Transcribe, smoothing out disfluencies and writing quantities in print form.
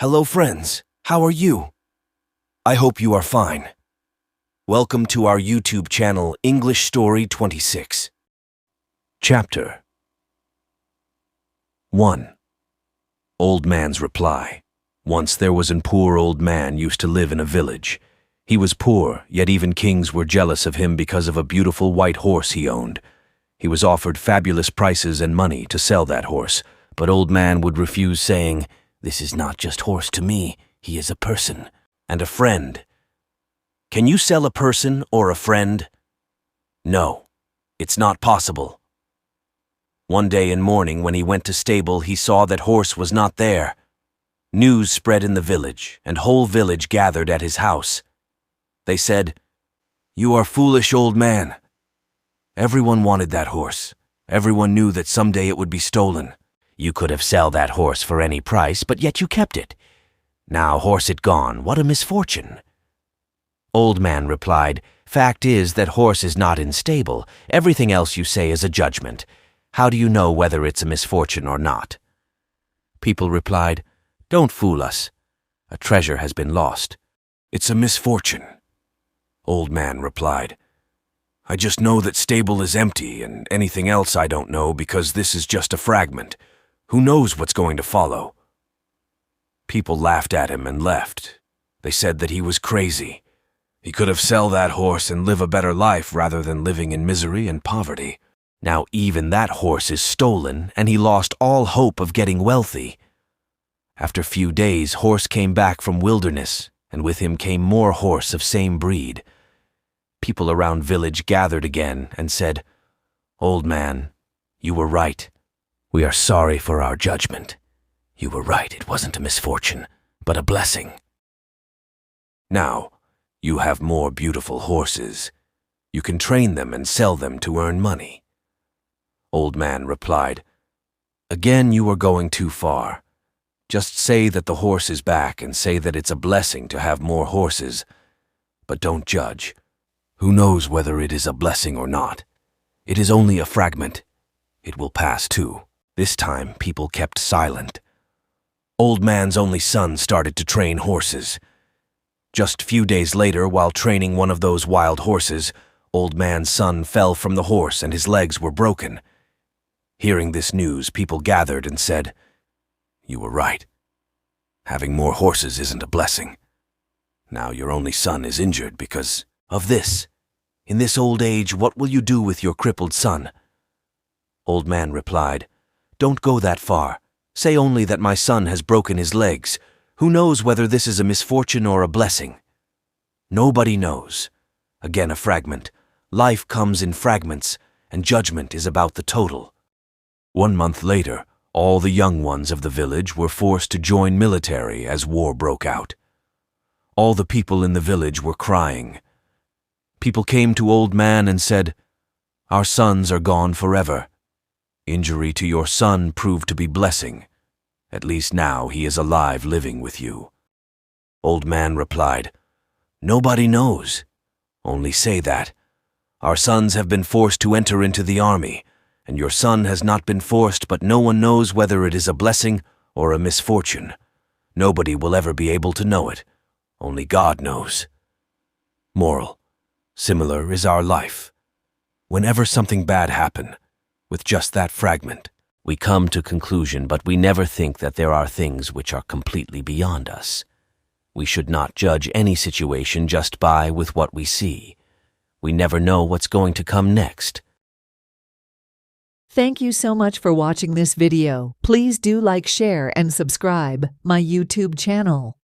Hello friends, how are you? I hope you are fine. Welcome to our YouTube channel English Story 26. Chapter 1. Old Man's Reply. Once there was an poor old man used to live in a village. He was poor, yet even kings were jealous of him because of a beautiful white horse he owned. He was offered fabulous prices and money to sell that horse, but Old Man would refuse, saying, "This is not just horse to me, he is a person and a friend." Can you sell a person or a friend? No, it's not possible. One day in morning when he went to stable, he saw that horse was not there. News spread in the village, and whole village gathered at his house. They said, "You are foolish, old man." Everyone wanted that horse. Everyone knew that someday it would be stolen. You could have sell that horse for any price, but yet you kept it. Now horse it gone, what a misfortune. Old Man replied, "Fact is that horse is not in stable. Everything else you say is a judgment. How do you know whether it's a misfortune or not?" People replied, "Don't fool us. A treasure has been lost." "It's a misfortune." Old Man replied, "I just know that stable is empty, and anything else I don't know, because this is just a fragment. Who knows what's going to follow?" People laughed at him and left. They said that he was crazy. He could have sell that horse and live a better life rather than living in misery and poverty. Now even that horse is stolen, and he lost all hope of getting wealthy. After few days, horse came back from wilderness, and with him came more horse of same breed. People around village gathered again and said, "Old Man, you were right. We are sorry for our judgment. You were right, it wasn't a misfortune, but a blessing. Now, you have more beautiful horses. You can train them and sell them to earn money." Old Man replied, "Again you are going too far. Just say that the horse is back and say that it's a blessing to have more horses. But don't judge. Who knows whether it is a blessing or not? It is only a fragment. It will pass too." This time people kept silent. Old Man's only son started to train horses. Just few days later, while training one of those wild horses, Old Man's son fell from the horse and his legs were broken. Hearing this news, people gathered and said, "You were right. Having more horses isn't a blessing. Now your only son is injured because of this. In this old age, what will you do with your crippled son?" Old Man replied, "Don't go that far. Say only that my son has broken his legs. Who knows whether this is a misfortune or a blessing? Nobody knows. Again a fragment. Life comes in fragments, and judgment is about the total." 1 month later, all the young ones of the village were forced to join military as war broke out. All the people in the village were crying. People came to Old Man and said, "Our sons are gone forever. Injury to your son proved to be blessing. At least now he is alive living with you." Old Man replied, "Nobody knows. Only say that. Our sons have been forced to enter into the army, and your son has not been forced, but no one knows whether it is a blessing or a misfortune. Nobody will ever be able to know it. Only God knows." Moral: similar is our life. Whenever something bad happens, with just that fragment, we come to conclusion, but we never think that there are things which are completely beyond us. We should not judge any situation just by with what we see. We never know what's going to come next. Thank you so much for watching this video. Please do like, share, and subscribe my YouTube channel.